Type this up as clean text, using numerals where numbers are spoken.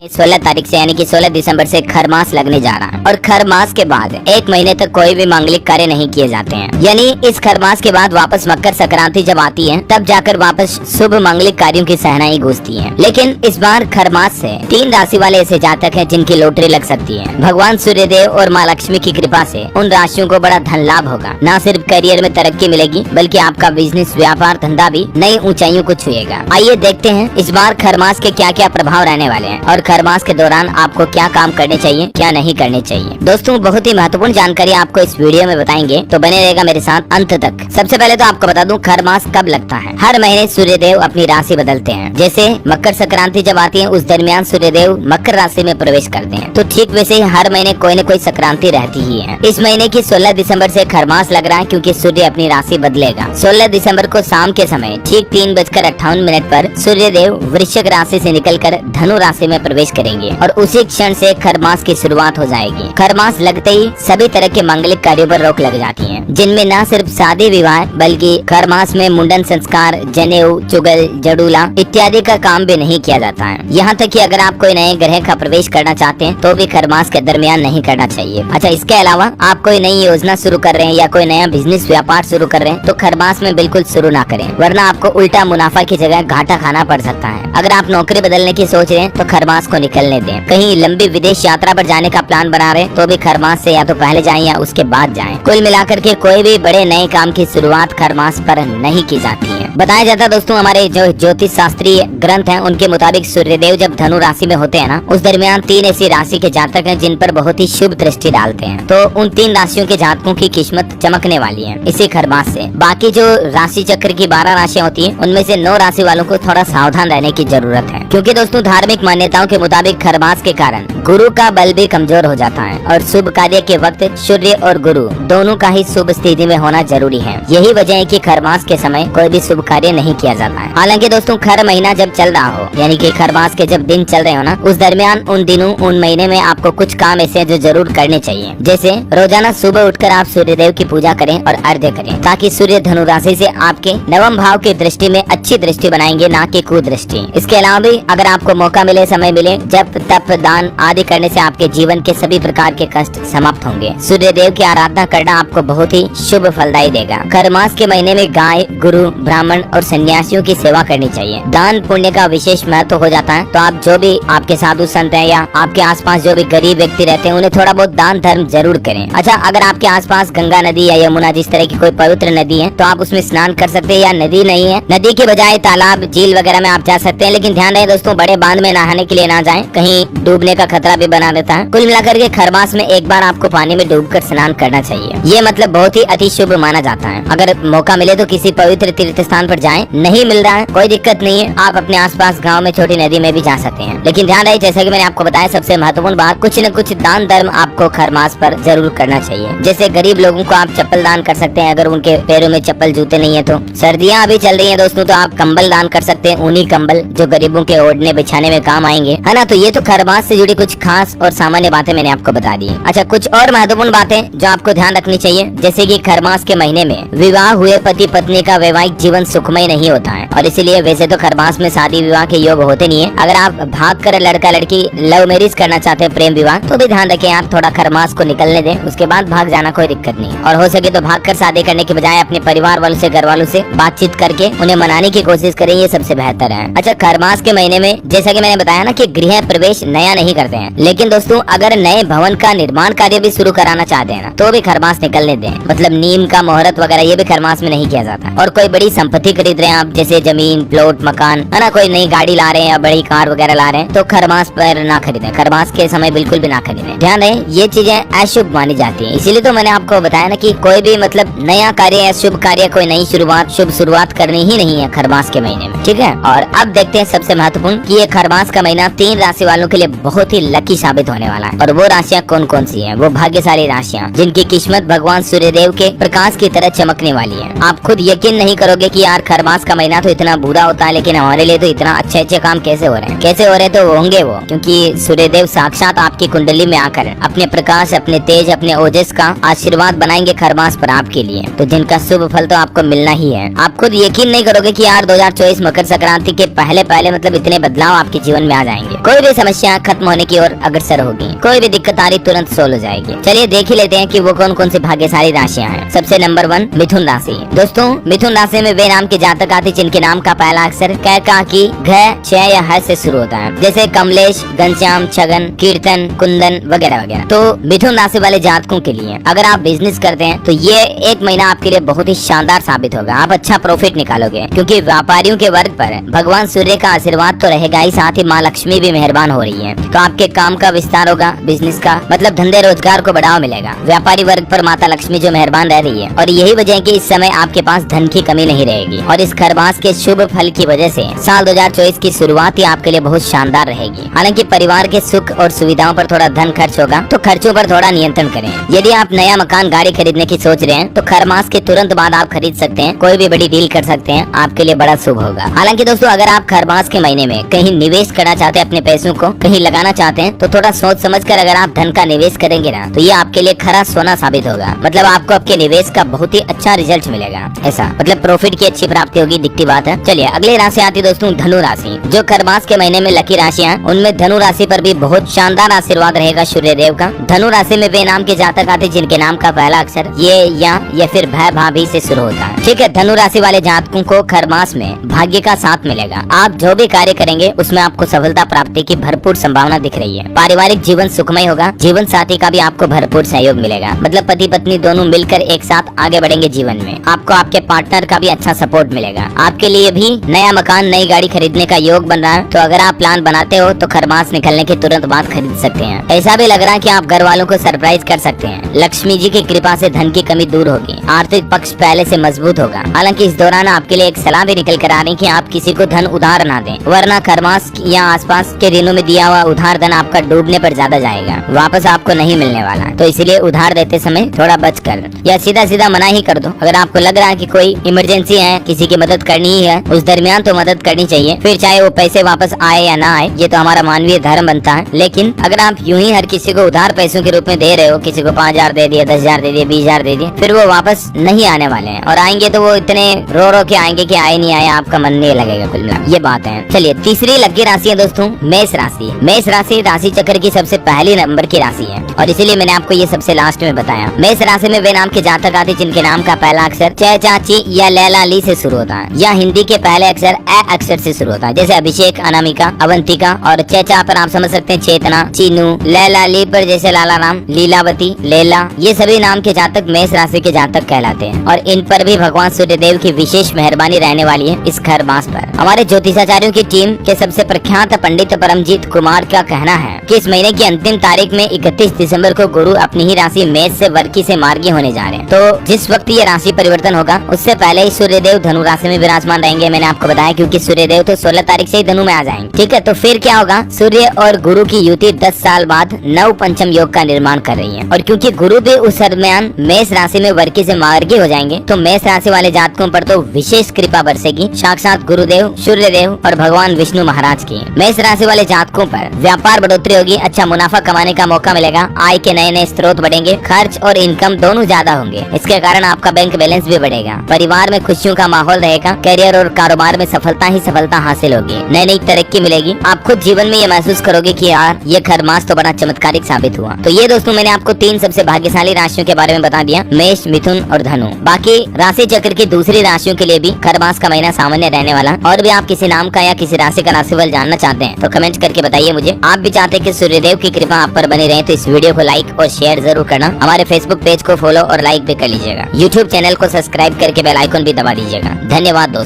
16 तारीख से यानी कि 16 दिसंबर से खर मास लगने जा रहा है और खर मास के बाद 1 महीने तक कोई भी मांगलिक कार्य नहीं किए जाते हैं। यानी इस खर मास के बाद वापस मकर संक्रांति जब आती है तब जाकर वापस शुभ मांगलिक कार्यों की सहनाई गूंजती है। लेकिन इस बार खर मास से 3 राशि वाले ऐसे जातक हैं जिनकी लॉटरी लग सकती है। भगवान सूर्यदेव और माँ लक्ष्मी की कृपा से उन राशियों को बड़ा धन लाभ होगा। न सिर्फ करियर में तरक्की मिलेगी बल्कि आपका बिजनेस व्यापार धंधा भी नई ऊंचाइयों को छुएगा। आइए देखते हैं इस बार खर मास के क्या क्या प्रभाव रहने वाले हैं और खर मास के दौरान आपको क्या काम करने चाहिए क्या नहीं करने चाहिए। दोस्तों बहुत ही महत्वपूर्ण जानकारी आपको इस वीडियो में बताएंगे, तो बने रहेगा मेरे साथ अंत तक। सबसे पहले तो आपको बता दूं खर मास कब लगता है। हर महीने सूर्यदेव अपनी राशि बदलते हैं। जैसे मकर संक्रांति जब आती है उस दरमियान सूर्यदेव मकर राशि में प्रवेश करते हैं, तो ठीक वैसे ही हर महीने कोई न कोई संक्रांति रहती ही है। इस महीने की 16 दिसंबर से खर मास लग रहा है क्योंकि सूर्य अपनी राशि बदलेगा। 16 दिसंबर को शाम के समय ठीक 3:58 पर सूर्यदेव वृश्चिक राशि से निकलकर धनु राशि में प्रवेश करेंगे और उसी क्षण से खर मास की शुरुआत हो जाएगी। खर मास लगते ही सभी तरह के मांगलिक कार्यों पर रोक लग जाती है, जिनमें न सिर्फ शादी विवाह बल्कि खर मास में मुंडन संस्कार, जनेऊ, चुगल, जड़ूला इत्यादि का काम भी नहीं किया जाता है। यहाँ तक कि अगर आप कोई नए ग्रह का प्रवेश करना चाहते हैं तो भी खर मास के दरमियान नहीं करना चाहिए। अच्छा, इसके अलावा आप कोई नई योजना शुरू कर रहे हैं या कोई नया बिजनेस व्यापार शुरू कर रहे हैं तो खर मास में बिल्कुल शुरू ना करें, वरना आपको उल्टा मुनाफा की जगह घाटा खाना पड़ सकता है। अगर आप नौकरी बदलने की सोच रहे हैं तो खर मास को निकलने दें। कहीं लंबी विदेश यात्रा पर जाने का प्लान बना रहे हैं तो भी खर मास से या तो पहले जाएं या उसके बाद जाएं। कुल मिलाकर के कोई भी बड़े नए काम की शुरुआत खर मास पर नहीं की जाती है। बताया जाता है दोस्तों हमारे जो ज्योतिष शास्त्रीय ग्रंथ हैं उनके मुताबिक सूर्यदेव जब धनु राशि में होते हैं ना, उस दरमियान 3 ऐसी राशि के जातक हैं जिन पर बहुत ही शुभ दृष्टि डालते हैं। तो उन 3 राशियों के जातकों की किस्मत चमकने वाली है इसी खर मास से। बाकी जो राशि चक्र की 12 राशियां होती है उनमें से 9 राशि वालों को थोड़ा सावधान रहने की जरूरत है, क्योंकि दोस्तों धार्मिक मान्यताओं के मुताबिक खर मास के कारण गुरु का बल भी कमजोर हो जाता है और शुभ कार्य के वक्त सूर्य और गुरु दोनों का ही शुभ स्थिति में होना जरूरी है। यही वजह है कि खर मास के समय कोई भी शुभ कार्य नहीं किया जाता है। हालांकि दोस्तों खर महीना जब चल रहा हो यानी कि खर मास के जब दिन चल रहे हो ना, उस दरमियान उन दिनों उन महीने में आपको कुछ काम ऐसे हैं जो जरूर करने चाहिए। जैसे रोजाना सुबह उठकर आप सूर्यदेव की पूजा करें और अर्घ्य करें, ताकि सूर्य धनु राशि से आपके नवम भाव की दृष्टि में अच्छी दृष्टि बनाएंगे, ना कि कुदृष्टि। इसके अलावा भी अगर आपको मौका मिले, समय मिले, जप तप दान आदि करने से आपके जीवन के सभी प्रकार के कष्ट समाप्त होंगे। सूर्यदेव की आराधना करना आपको बहुत ही शुभ फलदायी देगा। खर मास के महीने में गाय, गुरु, ब्राह्मण और सन्यासियों की सेवा करनी चाहिए। दान पुण्य का विशेष महत्व हो जाता है, तो आप जो भी आपके साधु संत हैं या आपके आसपास जो भी गरीब व्यक्ति रहते हैं उन्हें थोड़ा बहुत दान धर्म जरूर करें। अच्छा, अगर आपके आसपास गंगा नदी या यमुना जिस तरह की कोई पवित्र नदी है तो आप उसमें स्नान कर सकते हैं, या नदी नहीं है, नदी के बजाय तालाब, झील वगैरह में आप जा सकते हैं। लेकिन ध्यान रहे दोस्तों, बड़े बांध में नहाने के लिए ना जाएं, कहीं डूबने का खतरा भी बना देता है। कुल मिलाकर के खर मास में एक बार आपको पानी में डूबकर स्नान करना चाहिए। ये मतलब बहुत ही अति शुभ माना जाता है। अगर मौका मिले तो किसी पवित्र तीर्थ स्थान पर जाएं। नहीं मिल रहा है कोई दिक्कत नहीं है, आप अपने आसपास गांव में छोटी नदी में भी जा सकते हैं। लेकिन ध्यान रहे, जैसा कि मैंने आपको बताया, सबसे महत्वपूर्ण बात, कुछ न कुछ दान धर्म आपको खर मास पर जरूर करना चाहिए। जैसे गरीब लोगों को आप चप्पल दान कर सकते हैं, अगर उनके पैरों में चप्पल जूते नहीं है तो। सर्दियाँ अभी चल रही है दोस्तों, तो आप कंबल दान कर सकते हैं, ऊनी कंबल जो गरीबों के ओढ़ने बिछाने में काम आएंगे, है ना। तो ये तो खर मास से जुड़ी कुछ खास और सामान्य बातें मैंने आपको बता दी। अच्छा, कुछ और महत्वपूर्ण बातें जो आपको ध्यान रखनी चाहिए, जैसे कि खर मास के महीने में विवाह हुए पति पत्नी का वैवाहिक जीवन सुखमय नहीं होता है, और इसीलिए वैसे तो खर मास में शादी विवाह के योग होते नहीं है। अगर आप भाग कर लड़का लड़की लव मैरिज करना चाहते हैं, प्रेम विवाह, तो भी ध्यान रखें आप थोड़ा खर मास को निकलने दें, उसके बाद भाग जाना कोई दिक्कत नहीं। और हो सके तो भाग कर शादी करने के बजाय अपने परिवार वालों से, घर वालों से बातचीत करके उन्हें मनाने की कोशिश करें, ये सबसे बेहतर है। अच्छा, खर मास के महीने में जैसा कि मैंने बताया ना कि गृह प्रवेश नया नहीं करते हैं, लेकिन दोस्तों अगर नए भवन का निर्माण कार्य भी शुरू कराना चाहते हैं ना, तो भी खर मास निकलने दें। मतलब नीम का मुहूर्त वगैरह ये भी खर मास में नहीं किया जाता। और कोई बड़ी संपत्ति खरीद रहे हैं आप, जैसे जमीन, प्लॉट, मकान, है ना, कोई नई गाड़ी ला रहे हैं या बड़ी कार वगैरह ला रहे हैं, तो खर मास पर ना खरीदें। खर मास के समय बिल्कुल भी ना खरीदें। ध्यान रहे, ये चीजें अशुभ मानी जाती है। इसीलिए तो मैंने आपको बताया ना कि कोई भी मतलब नया कार्य या शुभ कार्य, कोई नई शुरुआत, शुभ शुरुआत करनी ही नहीं है खर मास के महीने में, ठीक है। और अब देखते हैं सबसे महत्वपूर्ण कि ये खर मास का महीना 3 राशि वालों के लिए बहुत ही लकी साबित होने वाला है। और वो राशियाँ कौन कौन सी है, वो भाग्यशाली राशियाँ जिनकी किस्मत भगवान सूर्यदेव के प्रकाश की तरह चमकने वाली है। आप खुद यकीन नहीं करोगे कि यार खर मास का महीना तो इतना बुरा होता है, लेकिन हमारे लिए तो इतना अच्छे अच्छे काम कैसे हो रहे हैं, कैसे हो रहे हैं। तो होंगे वो, क्योंकि सूर्यदेव साक्षात आपकी कुंडली में आकर अपने प्रकाश, अपने तेज, अपने ओजस का आशीर्वाद बनाएंगे खर मास पर आपके लिए, तो जिनका शुभ फल तो आपको मिलना ही है। आप खुद यकीन नहीं करोगे कि यार 2024 मकर संक्रांति के पहले मतलब इतने बदलाव आपके जीवन में आ जाएंगे। जाएंगे, कोई भी समस्या खत्म होने की ओर अग्रसर होगी, कोई भी दिक्कत आ रही तुरंत सोल्व हो जाएगी। चलिए देख ही लेते हैं कि वो कौन कौन सी भाग्यशाली राशियां हैं। सबसे नंबर 1 मिथुन राशि। दोस्तों मिथुन राशि में वे नाम के जातक आते जिनके नाम का पहला अक्षर क, का, की, घ, छ या ह से शुरू होता है, जैसे कमलेश, घनश्याम, छगन, कीर्तन, कुंदन वगैरह वगैरह। तो मिथुन राशि वाले जातकों के लिए अगर आप बिजनेस करते हैं तो ये एक महीना आपके लिए बहुत ही शानदार साबित होगा। आप अच्छा प्रॉफिट निकालोगे क्योंकि व्यापारियों के वर्ग पर भगवान सूर्य का आशीर्वाद तो रहेगा ही, साथ ही माँ लक्ष्मी भी मेहरबान हो रही है। तो आपके काम का विस्तार होगा, बिजनेस का मतलब धंधे रोजगार को बढ़ावा मिलेगा। व्यापारी वर्ग पर माता लक्ष्मी जो मेहरबान रह रही है और यही वजह है कि इस समय आपके पास धन की कमी नहीं रहेगी। और इस खरमास के शुभ फल की वजह से साल 2024 की शुरुआत ही आपके लिए बहुत शानदार रहेगी। हालांकि परिवार के सुख और सुविधाओं पर थोड़ा धन खर्च होगा, तो खर्चों पर थोड़ा नियंत्रण करें। यदि आप नया मकान गाड़ी खरीदने की सोच रहे हैं तो खरमास के तुरंत बाद आप खरीद सकते हैं, कोई भी बड़ी डील कर सकते हैं, आपके लिए बड़ा शुभ होगा। हालांकि दोस्तों अगर आप खरमास के महीने में कहीं निवेश करना चाहते हैं, अपने पैसों को कहीं लगाना चाहते हैं, तो थोड़ा सोच समझकर अगर आप धन का निवेश करेंगे ना तो ये आपके लिए खरा सोना साबित होगा। मतलब आपको आपके निवेश का बहुत ही अच्छा रिजल्ट मिलेगा, ऐसा मतलब प्रॉफिट की अच्छी प्राप्ति होगी, दिखती बात है। चलिए अगली राशि आती है दोस्तों धनु राशि। जो खरमास के महीने में लकी राशियां, उनमें धनु राशि पर भी बहुत शानदार आशीर्वाद रहेगा सूर्य देव का। धनु राशि में वे नाम के जातक आते जिनके नाम का पहला अक्षर ये या फिर भय भाभी से शुरू होता है। ठीक है, धनु राशि वाले जातकों को खरमास में भाग्य का साथ मिलेगा। आप जो भी कार्य करेंगे उसमें आपको सफलता प्राप्ति की भरपूर संभावना दिख रही है। पारिवारिक जीवन सुखमय होगा, जीवन साथी का भी आपको भरपूर सहयोग मिलेगा। मतलब पति पत्नी दोनों मिलकर एक साथ आगे बढ़ेंगे जीवन में। आपको आपके पार्टनर का भी अच्छा सपोर्ट मिलेगा। आपके लिए भी नया मकान नई गाड़ी खरीदने का योग बन रहा है, तो अगर आप प्लान बनाते हो तो खरमास निकलने के तुरंत बाद खरीद सकते हैं। ऐसा भी लग रहा है कि आप घर वालों को सरप्राइज कर सकते हैं। लक्ष्मी जी की कृपा से धन की कमी दूर होगी, आर्थिक पक्ष पहले से मजबूत होगा। हालांकि इस दौरान आपके लिए एक सलाह भी निकल कर आ रही कि आप किसी को धन उधार ना दें, वरना खरमास या आसपास के दिनों में दिया हुआ उधार धन आपका डूबने पर ज्यादा जाएगा, वापस आपको नहीं मिलने वाला। तो इसलिए उधार देते समय थोड़ा बच कर या सीधा सीधा मना ही कर दो। अगर आपको लग रहा है कि कोई इमरजेंसी है, किसी की मदद करनी ही है, उस दरमियान तो मदद करनी चाहिए, फिर चाहे वो पैसे वापस आए या ना आए, ये तो हमारा मानवीय धर्म बनता है। लेकिन अगर आप यूं ही हर किसी को उधार पैसों के रूप में दे रहे हो, किसी को 5,000 दे दिए, 10,000 दे दिए, 20,000 दे दिए, फिर वो वापस नहीं आने वाले हैं। और आएंगे तो वो इतने रो रो के आएंगे कि आए नहीं आए, आपका मन नहीं लगेगा कुल मिला, ये बात है। चलिए तीसरी लकी राशि है दोस्तों मेष राशि। मेष राशि राशि चक्र की सबसे पहली नंबर की राशि है और इसीलिए मैंने आपको ये सबसे लास्ट में बताया। मेष राशि में वे नाम के जातक आते जिनके नाम का पहला अक्षर च, चाची या लैला ली से शुरू होता है, या हिंदी के पहले अक्षर ए अक्षर से शुरू होता है, जैसे अभिषेक, अनामिका, अवंतिका। और चेचा पर आप समझ सकते हैं चेतना, चीनू। लैला ली पर जैसे लाला राम, लीलावती, लेला, ये सभी नाम के जातक मेष राशि के जातक कहलाते हैं और इन पर भी भगवान सूर्य देव की विशेष मेहरबानी रहने वाली है इस खर मास पर। हमारे ज्योतिषाचार्यों की टीम के सबसे प्रख्यात पंडित परमजीत कुमार का कहना है कि इस महीने की अंतिम तारीख में 31 दिसंबर को गुरु अपनी ही राशि मेष से वर्की से मार्गी होने जा रहे हैं। तो जिस वक्त ये राशि परिवर्तन होगा उससे पहले ही सूर्य देव धनु राशि में विराजमान रहेंगे। मैंने आपको बताया क्योंकि सूर्य देव तो 16 तारीख से ही धनु में आ जाएंगे। ठीक है, तो फिर क्या होगा, सूर्य और गुरु की युति 10 साल बाद नव पंचम योग का निर्माण कर रही है। और क्योंकि गुरु भी उस दरमियान मेष राशि में वर्की से मार्गी हो जाएंगे, तो मेष राशि वाले जातकों पर तो विशेष कृपा बरसेगी साक्षात गुरुदेव, सूर्य देव और भगवान विष्णु महाराज की। मेष राशि वाले जातकों पर व्यापार बढ़ोतरी होगी, अच्छा मुनाफा कमाने का मौका मिलेगा, आय के नए नए स्रोत बढ़ेंगे, खर्च और इनकम दोनों ज्यादा होंगे। इसके कारण आपका बैंक बैलेंस भी बढ़ेगा, परिवार में खुशियों का माहौल रहेगा, करियर और कारोबार में सफलता ही सफलता हासिल होगी, नई नई तरक्की मिलेगी। आप खुद जीवन में ये महसूस करोगे कि यार ये खरमास तो बड़ा चमत्कारिक साबित हुआ। तो ये दोस्तों मैंने आपको 3 सबसे भाग्यशाली राशियों के बारे में बता दिया, मेष, मिथुन और धनु। बाकी राशि चक्र की दूसरी राशियों के लिए भी खरमास का महीना सामान्य रहने वाला। और भी आप किसी नाम का या किसी राशि का राशिफल जानना चाहते हैं तो कमेंट करके बताइए मुझे। आप भी चाहते हैं कि सूर्यदेव की कृपा आप पर बनी रहे तो इस वीडियो को लाइक और शेयर जरूर करना। हमारे फेसबुक पेज को फॉलो और लाइक भी कर लीजिएगा। यूट्यूब चैनल को सब्सक्राइब करके बेल आइकन भी दबा दीजिएगा। धन्यवाद दोस्तों।